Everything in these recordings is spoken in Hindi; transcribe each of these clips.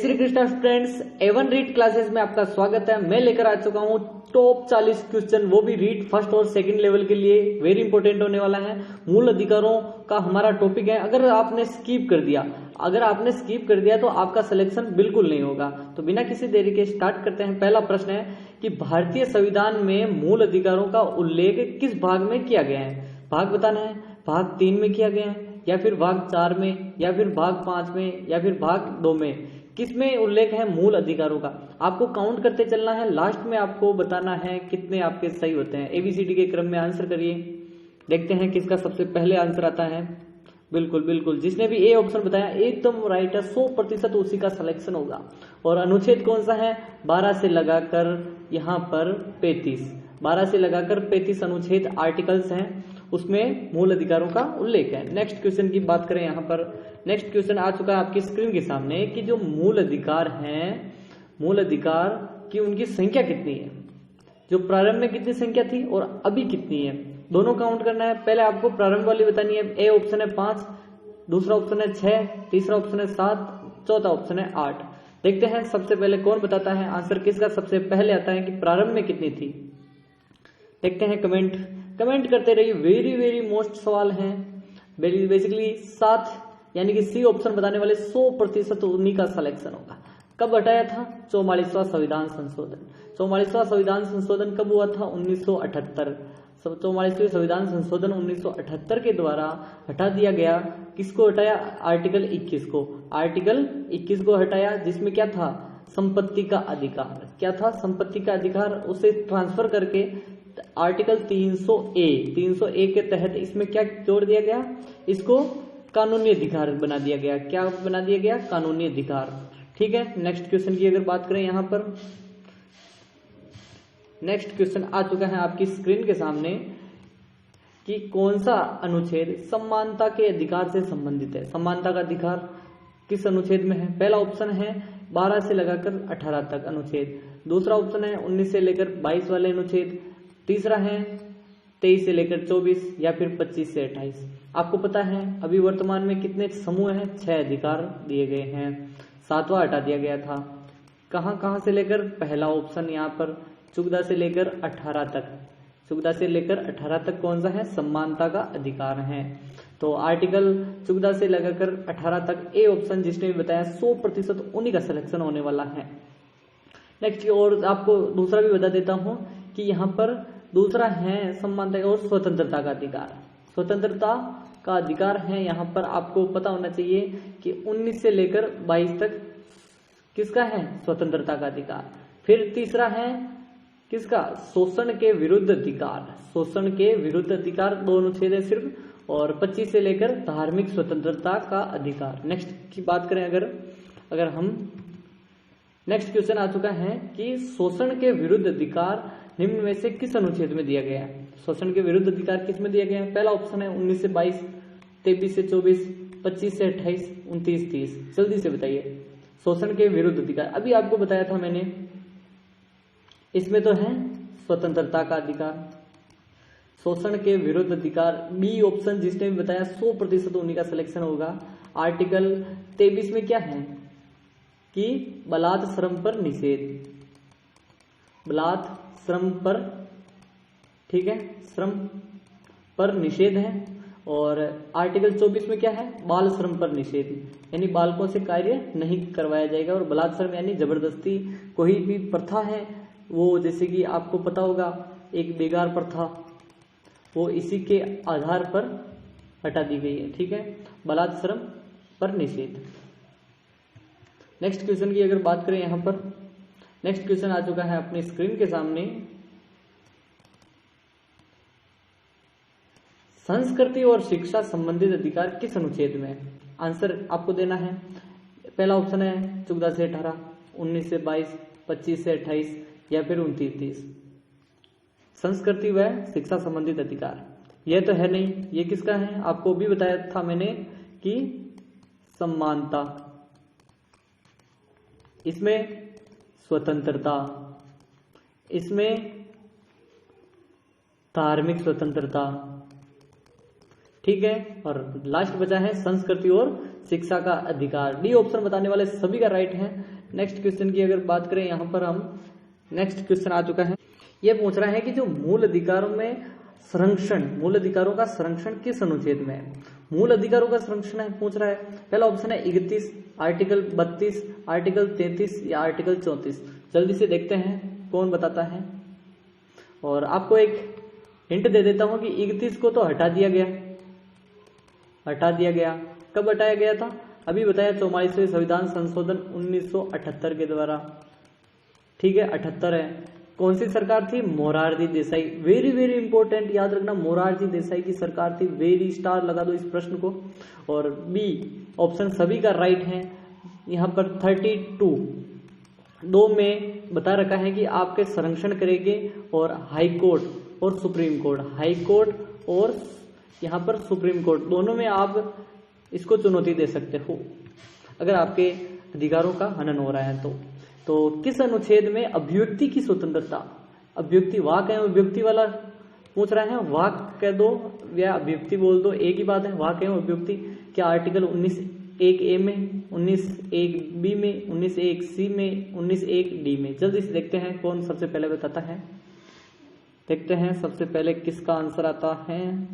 Shri Krishna students, A1 read classes में आपका स्वागत है। मैं लेकर आ चुका हूँ टॉप 40 क्वेश्चन, वो भी रीड फर्स्ट और सेकंड लेवल के लिए वेरी इंपॉर्टेंट होने वाला है। मूल अधिकारों का हमारा टॉपिक है। अगर आपने स्किप कर दिया तो आपका सिलेक्शन बिल्कुल नहीं होगा। तो बिना किसी देरी के स्टार्ट करते हैं। पहला प्रश्न है कि भारतीय संविधान में मूल अधिकारों का उल्लेख किस भाग में किया गया है? भाग बताना है। भाग 3 में किया गया है, या फिर भाग 4 में, या फिर भाग 5 में, या फिर भाग 2 में? किसमें उल्लेख है मूल अधिकारों का? आपको काउंट करते चलना है। लास्ट में आपको बताना है कितने आपके सही होते हैं। ABCD के क्रम में आंसर करिए। देखते हैं किसका सबसे पहले आंसर आता है। बिल्कुल जिसने भी ए ऑप्शन बताया एकदम राइट है। 100% उसी का सिलेक्शन होगा। और अनुच्छेद कौन सा है? 12 से लगाकर यहाँ पर 35, 12 से लगाकर 35 अनुच्छेद आर्टिकल्स हैं, उसमें मूल अधिकारों का उल्लेख है। नेक्स्ट क्वेश्चन की बात करें, यहाँ पर नेक्स्ट क्वेश्चन आ चुका है आपकी स्क्रीन के सामने कि जो मूल अधिकार हैं, मूल अधिकार की उनकी संख्या कितनी है? जो प्रारंभ में कितनी संख्या थी और अभी कितनी है, दोनों काउंट करना है। पहले आपको प्रारंभ वाली बतानी है। ए ऑप्शन है 5, दूसरा ऑप्शन है 6, तीसरा ऑप्शन है 7, चौथा ऑप्शन है 8। देखते हैं सबसे पहले कौन बताता है आंसर, किसका सबसे पहले आता है कि प्रारंभ में कितनी थी। देखते हैं कमेंट करते रहिए। वेरी मोस्ट सवाल हैं। बेसिकली 7 यानी कि सी ऑप्शन बताने वाले 100% उन्हीं का सिलेक्शन होगा। कब हटाया था? 44वां संविधान संशोधन। 44वां संविधान संशोधन कब हुआ था? 1978। 44वें संविधान संशोधन 1978 के द्वारा हटा दिया गया। किसको हटाया? आर्टिकल 21 को। आर्टिकल 21 को हटाया, जिसमें क्या था? संपत्ति का अधिकार। क्या था? संपत्ति का अधिकार। उसे ट्रांसफर करके आर्टिकल 300A के तहत इसमें क्या जोड़ दिया गया? इसको कानूनी अधिकार बना दिया गया। क्या बना दिया गया? कानूनी अधिकार। ठीक है। नेक्स्ट क्वेश्चन की अगर बात करें, यहाँ पर नेक्स्ट क्वेश्चन आ चुका है आपकी स्क्रीन के सामने कि कौन सा अनुच्छेद समानता के अधिकार से संबंधित है? समानता का अधिकार किस अनुच्छेद में है? पहला ऑप्शन है 12 से लगाकर 18 तक अनुच्छेद, दूसरा ऑप्शन है 19 से लेकर 22 वाले अनुच्छेद, तीसरा है 23 से लेकर 24, या फिर 25 से 28। आपको पता है अभी वर्तमान में कितने समूह हैं? 6 अधिकार दिए गए हैं। 7वां हटा दिया गया था। कहां से लेकर? पहला ऑप्शन यहाँ पर 14 से लेकर 18 तक। 14 से लेकर 18 तक कौन सा है? समानता का अधिकार है। तो आर्टिकल 14 से लगाकर 18 तक ए ऑप्शन जिसने भी बताया 100% उन्हीं का सिलेक्शन होने वाला है। नेक्स्ट और आपको दूसरा भी बता देता हूं कि यहाँ पर दूसरा है समानता और स्वतंत्रता का अधिकार। स्वतंत्रता का अधिकार है, यहाँ पर आपको पता होना चाहिए कि 19 से लेकर 22 तक किसका है? स्वतंत्रता का अधिकार। फिर तीसरा है किसका? शोषण के विरुद्ध अधिकार। शोषण के विरुद्ध अधिकार 2 अनुच्छेद है सिर्फ, और 25 से लेकर धार्मिक स्वतंत्रता का अधिकार। नेक्स्ट की बात करें अगर हम, नेक्स्ट क्वेश्चन आ चुका है कि शोषण के विरुद्ध अधिकार निम्न में से किस अनुच्छेद में दिया गया है? शोषण के विरुद्ध अधिकार किस में दिया गया है? पहला ऑप्शन है 19 से 22, 23 से 24, 25 से 28, 29, 30। जल्दी से बताइए। शोषण के विरुद्ध अधिकार अभी आपको बताया था मैंने, इसमें तो है स्वतंत्रता का अधिकार। शोषण के विरुद्ध अधिकार बी ऑप्शन जिसने भी बताया 100% उन्हीं का सिलेक्शन होगा। आर्टिकल 23 में क्या है कि बलात् श्रम पर निषेध। बलात् श्रम पर, ठीक है, श्रम पर निषेध है। और आर्टिकल 24 में क्या है? बाल श्रम पर निषेध, यानी बालकों से कार्य नहीं करवाया जाएगा। और बलात् श्रम यानी जबरदस्ती कोई भी प्रथा है, वो जैसे कि आपको पता होगा एक बेगार प्रथा, वो इसी के आधार पर हटा दी गई है। ठीक है, बलात् श्रम पर निषेध। नेक्स्ट क्वेश्चन की अगर बात करें, यहाँ पर नेक्स्ट क्वेश्चन आ चुका है अपनी स्क्रीन के सामने। संस्कृति और शिक्षा संबंधित अधिकार किस अनुच्छेद में है? आंसर आपको देना है। पहला ऑप्शन है 14 से 18, 19 से 22, 25 से 28, या फिर 29, 30। संस्कृति व शिक्षा संबंधित अधिकार यह तो है नहीं, ये किसका है? आपको भी बताया था मैंने कि समानता, इसमें स्वतंत्रता, इसमें धार्मिक स्वतंत्रता। ठीक है, और लास्ट बचा है संस्कृति और शिक्षा का अधिकार। डी ऑप्शन बताने वाले सभी का राइट है। नेक्स्ट क्वेश्चन की अगर बात करें, यहाँ पर हम नेक्स्ट क्वेश्चन आ चुका है। ये पूछ रहा है कि जो मूल अधिकारों में संरक्षण, मूल अधिकारों का संरक्षण किस अनुच्छेद में है? मूल अधिकारों का संरक्षण है पूछ रहा है। पहला ऑप्शन है 31, आर्टिकल 32, आर्टिकल 33 या आर्टिकल 34। जल्दी से देखते हैं कौन बताता है। और आपको एक हिंट दे देता हूं कि 31 को तो हटा दिया गया, हटा दिया गया। कब हटाया गया था? अभी बताया, 44वें संविधान संशोधन 1978 के द्वारा। ठीक है, 78 है। कौन सी सरकार थी? Morarji Desai. Very very important, याद रखना, मोरारजी देसाई की सरकार थी। वेरी स्टार लगा दो इस प्रश्न को। और बी ऑप्शन सभी का राइट है। यहाँ पर 32 में बता रखा है कि आपके संरक्षण करेंगे, और हाई कोर्ट और सुप्रीम कोर्ट, हाई कोर्ट और यहाँ पर सुप्रीम कोर्ट, दोनों में आप इसको चुनौती दे सकते हो अगर आपके अधिकारों का हनन हो रहा है तो किस अनुच्छेद में अभिव्यक्ति की स्वतंत्रता, अभिव्यक्ति वाक है अभिव्यक्ति वाला पूछ रहा है, वाक कह दो या अभिव्यक्ति बोल दो, एक ही बात है, वाक है अभिव्यक्ति। क्या आर्टिकल 19(1)(a) में, 19(1)(b) में, 19(1)(c) में, 19(1)(d) में? जल्दी से देखते हैं कौन सबसे पहले बताता है। देखते हैं सबसे पहले किसका आंसर आता है।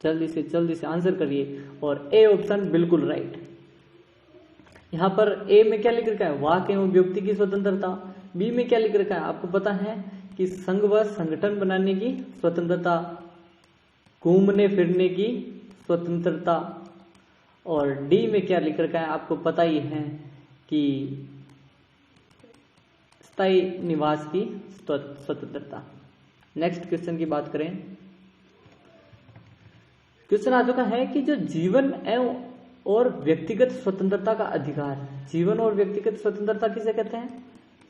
जल्दी से आंसर करिए। और ए ऑप्शन बिल्कुल राइट। यहाँ पर ए में क्या लिख रखा है? वाक एवं अभिव्यक्ति की स्वतंत्रता। बी में क्या लिख रखा है? आपको पता है कि संघ व संगठन बनाने की स्वतंत्रता, घूमने फिरने की स्वतंत्रता। और डी में क्या लिख रखा है? आपको पता ही है कि स्थायी निवास की स्वतंत्रता। नेक्स्ट क्वेश्चन की बात करें। क्वेश्चन आ चुका है कि जो जीवन एवं और व्यक्तिगत स्वतंत्रता का अधिकार, जीवन और व्यक्तिगत स्वतंत्रता किसे कहते हैं?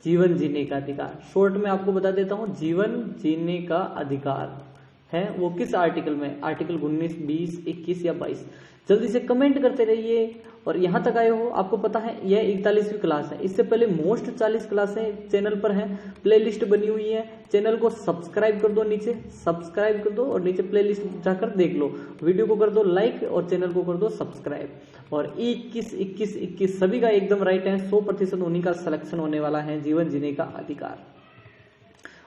जीवन जीने का अधिकार। शॉर्ट में आपको बता देता हूं, जीवन जीने का अधिकार है वो किस आर्टिकल में? आर्टिकल 19, 20, 21 या 22? जल्दी से कमेंट करते रहिए। और यहां तक आए हो, आपको पता है यह 41वीं क्लास है। इससे पहले मोस्ट 40 क्लासें चैनल पर हैं, प्लेलिस्ट बनी हुई है। चैनल को सब्सक्राइब कर दो, नीचे सब्सक्राइब कर दो और नीचे प्लेलिस्ट जाकर देख लो। वीडियो को कर दो लाइक और चैनल को कर दो सब्सक्राइब। और 21, 21, 21 सभी का एकदम राइट है। 100% उन्हीं का सिलेक्शन होने वाला है, जीवन जीने का अधिकार।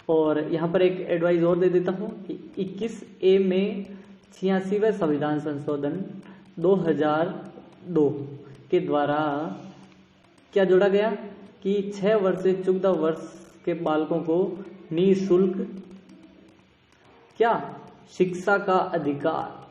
और यहाँ पर एक एडवाइस और दे देता हूँ कि 21(a) में 86वें संविधान संशोधन 2002 के द्वारा क्या जोड़ा गया कि 6 वर्ष से 14 वर्ष के बालकों को निःशुल्क क्या शिक्षा का अधिकार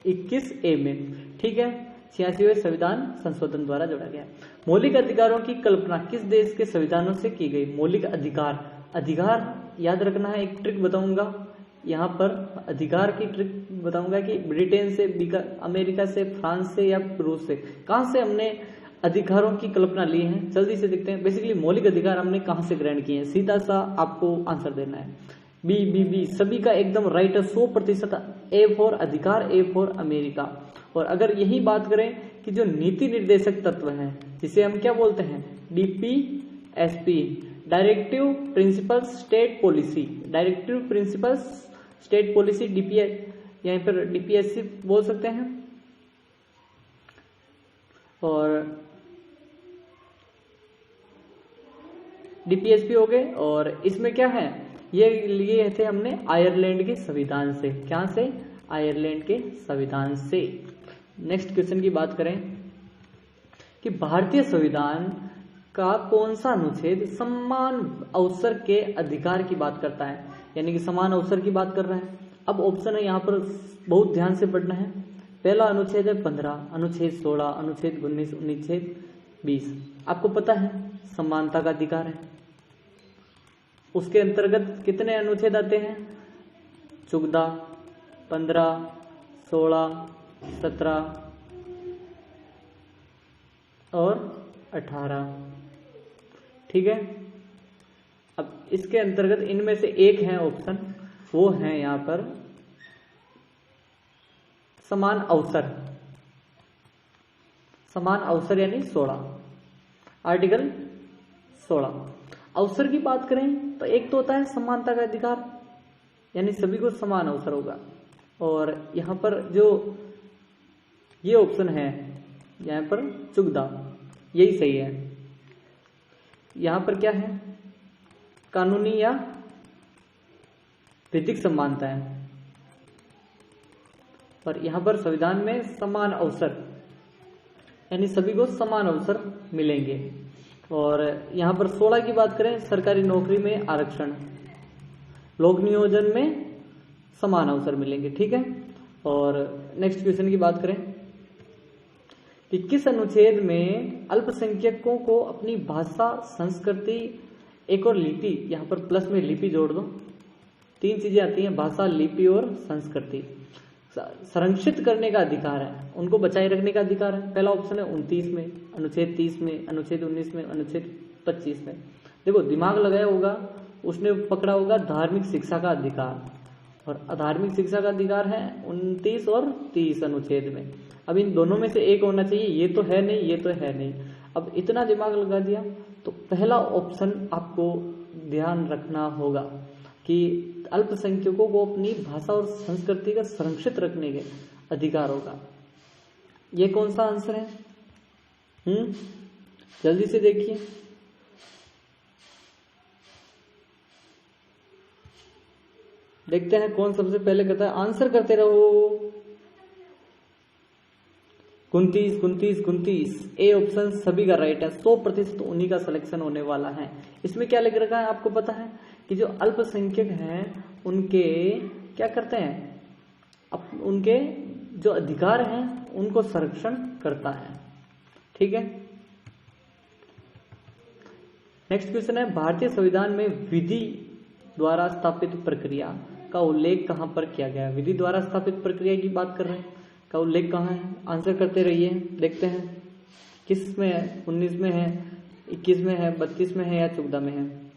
21(a) में। ठीक है, 86वें संविधान संशोधन द्वारा जोड़ा गया। मौलिक अधिकारों की कल्पना किस देश के संविधानों से की गई? मौलिक अधिकार, अधिकार याद रखना है। एक ट्रिक बताऊंगा यहाँ पर, अधिकार की ट्रिक बताऊंगा कि ब्रिटेन से, अमेरिका से, फ्रांस से या रूस से, कहां से हमने अधिकारों की कल्पना ली है? जल्दी से देखते हैं। बेसिकली मौलिक अधिकार हमने कहां से ग्रहण किए हैं, सीधा सा आपको आंसर देना है। बी सभी का एकदम राइट है, 100%। ए फॉर अधिकार, ए फॉर अमेरिका। और अगर यही बात करें कि जो नीति निर्देशक तत्व है, जिसे हम क्या बोलते हैं? DPSP, directive principles state policy, directive principles state policy, यहाँ पर DPSC बोल सकते हैं। और DPSP हो गए। और इसमें क्या है? ये लिए थे हमने आयरलैंड के संविधान से। क्या से? आयरलैंड के संविधान से। नेक्स्ट क्वेश्चन की बात करें कि भारतीय संविधान का कौन सा अनुच्छेद समान अवसर के अधिकार की बात करता है, यानी कि समान अवसर की बात कर रहा है? अब ऑप्शन है, यहाँ पर बहुत ध्यान से पढ़ना है। पहला अनुच्छेद है 15, अनुच्छेद 16, अनुच्छेद 19, अनुच्छेद 20। आपको पता है समानता का अधिकार है। उसके अंतर्गत कितने अनुच्छेद आते हैं? 14, 15, 16, 17 और 18। ठीक है, अब इसके अंतर्गत इनमें से एक है ऑप्शन, वो है यहां पर समान अवसर। समान अवसर यानी 16, आर्टिकल 16। अवसर की बात करें तो एक तो होता है समानता का अधिकार, यानी सभी को समान अवसर होगा। और यहां पर जो ये ऑप्शन है यहाँ पर चुगदा, यही सही है। यहाँ पर क्या है, कानूनी या विधिक समानता है, और यहाँ पर संविधान में समान अवसर, यानी सभी को समान अवसर मिलेंगे। और यहाँ पर 16 की बात करें, सरकारी नौकरी में आरक्षण, लोक नियोजन में समान अवसर मिलेंगे, ठीक है। और नेक्स्ट क्वेश्चन की बात करें कि किस अनुच्छेद में अल्पसंख्यकों को अपनी भाषा, संस्कृति, एक और लिपि, यहाँ पर प्लस में लिपि जोड़ दो, 3 चीजें आती हैं, भाषा, लिपि और संस्कृति, संरक्षित करने का अधिकार है, उनको बचाए रखने का अधिकार है। पहला ऑप्शन है 29 में, अनुच्छेद 30 में, अनुच्छेद 19 में, अनुच्छेद 25 में। देखो दिमाग लगाया होगा, उसने पकड़ा होगा धार्मिक शिक्षा का अधिकार, और अधार्मिक शिक्षा का अधिकार है 29 और 30 अनुच्छेद में। अब इन दोनों में से एक होना चाहिए, ये तो है नहीं, ये तो है नहीं। अब इतना दिमाग लगा दिया तो पहला ऑप्शन आपको ध्यान रखना होगा कि अल्पसंख्यकों को अपनी भाषा और संस्कृति का संरक्षित रखने के अधिकार होगा। ये कौन सा आंसर है? जल्दी से देखिए। देखते हैं कौन सबसे पहले करता है, आंसर करते रहो। 29 ए ऑप्शन सभी का राइट है, 100% उन्हीं का सिलेक्शन होने वाला है। इसमें क्या लिख रखा है आपको पता है कि जो अल्पसंख्यक हैं उनके क्या करते हैं, उनके जो अधिकार हैं उनको संरक्षण करता है, ठीक है। नेक्स्ट क्वेश्चन है, भारतीय संविधान में विधि द्वारा स्थापित प्रक्रिया का उल्लेख कहां पर किया गया है? विधि द्वारा स्थापित प्रक्रिया की बात कर रहे हैं, का उल्लेख कहां है? आंसर करते रहिए, देखते हैं किस में है, 19 में है, 21 में है, 32 में है या 14 में है।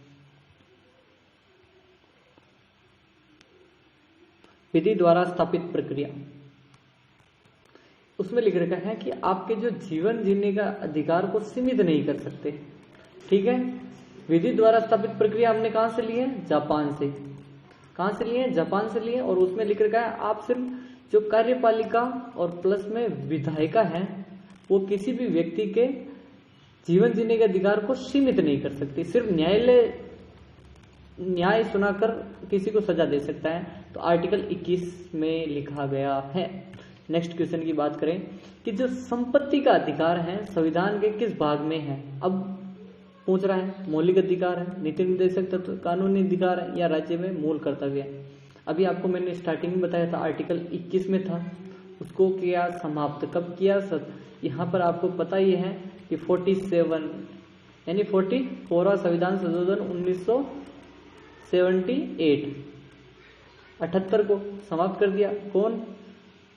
विधि द्वारा स्थापित प्रक्रिया, उसमें लिख रखा है कि आपके जो जीवन जीने का अधिकार को सीमित नहीं कर सकते, ठीक है। विधि द्वारा स्थापित प्रक्रिया हमने कहां से ली है? जापान से। कहां से लिए? जापान से लिए। और उसमें लिख रखा है आप सिर्फ जो कार्यपालिका और प्लस में विधायिका है वो किसी भी व्यक्ति के जीवन जीने के अधिकार को सीमित नहीं कर सकती, सिर्फ न्याय सुनाकर किसी को सजा दे सकता है। तो आर्टिकल 21 में लिखा गया है। नेक्स्ट क्वेश्चन की बात करें कि जो संपत्ति का अधिकार है संविधान के किस भाग में है? अब पूछ रहा है मौलिक अधिकार है, नीति निर्देशक तत्व, कानूनी अधिकार है या राज्य में मूल कर्तव्य है। अभी आपको मैंने स्टार्टिंग में बताया था आर्टिकल 21 में था, उसको किया समाप्त, कब किया? यहाँ पर आपको पता ही है कि 47 यानी 44वां संविधान संशोधन 1978 को समाप्त कर दिया। कौन?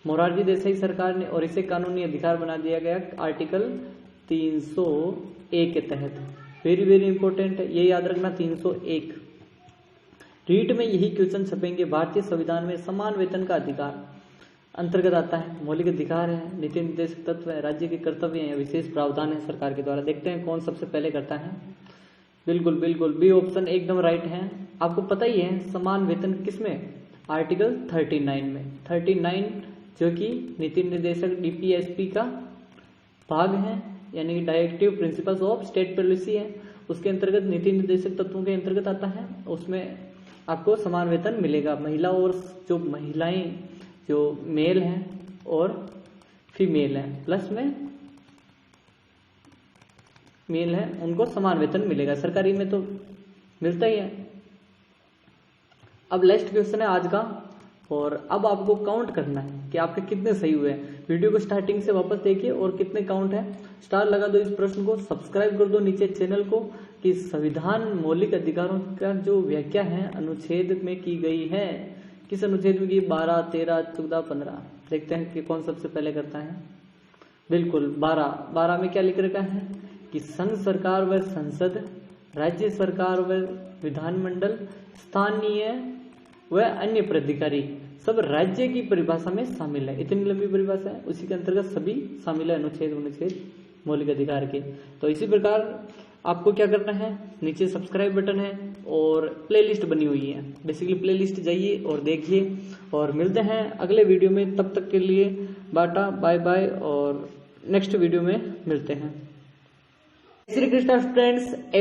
मोरारजी देसाई सरकार ने, और इसे कानूनी अधिकार बना दिया गया आर्टिकल 301 के तहत। वेरी वेरी इंपॉर्टेंट है, ये याद रखना 301। रीट में यही क्वेश्चन छपेंगे। भारतीय संविधान में समान वेतन का अधिकार अंतर्गत आता है, मौलिक अधिकार है, नीति निर्देशक तत्व है, राज्य के कर्तव्य हैं, विशेष प्रावधान है सरकार के द्वारा। देखते हैं कौन सबसे पहले करता है। बिल्कुल बिल्कुल बी ऑप्शन एकदम राइट है। आपको पता ही है समान वेतन किसमें? आर्टिकल 39 में। 39 जो कि नीति निर्देशक डीपीएसपी का भाग है, यानी कि directive principles of state policy है, उसके अंतर्गत नीति निर्देशक तत्वों के अंतर्गत आता है। उसमें आपको समान वेतन मिलेगा। महिला और जो महिलाएं जो मेल हैं और फीमेल हैं, प्लस में मेल हैं, उनको समान वेतन मिलेगा। सरकारी में तो मिलता ही है। अब लास्ट क्वेश्चन है आज का, और अब आपको काउंट करना है कि आपके कितने सही हुए हैं। वीडियो को स्टार्टिंग से वापस देखिए और कितने काउंट है। स्टार लगा दो इस प्रश्न को, सब्सक्राइब कर दो नीचे चैनल को कि संविधान मौलिक अधिकारों का जो व्याख्या है अनुच्छेद में की गई है, किस अनुच्छेद में की? 12, 13, 14, 15। देखते हैं कि कौन सबसे पहले करता है। बिल्कुल 12 में क्या लिख रखा है कि संघ सरकार व संसद, राज्य सरकार व विधानमंडल, स्थानीय व अन्य प्राधिकारी सब राज्य की परिभाषा में शामिल है। इतनी लंबी परिभाषा है, उसी के अंतर्गत सभी शामिल है अनुच्छेद मौलिक अधिकार के। तो इसी प्रकार आपको क्या करना है, नीचे सब्सक्राइब बटन है और प्लेलिस्ट बनी हुई है, बेसिकली प्लेलिस्ट जाइए और देखिए। और मिलते हैं अगले वीडियो में, तब तक के लिए बाटा, बाय बाय और नेक्स्ट वीडियो में मिलते हैं। श्री कृष्ण फ्रेंड्स।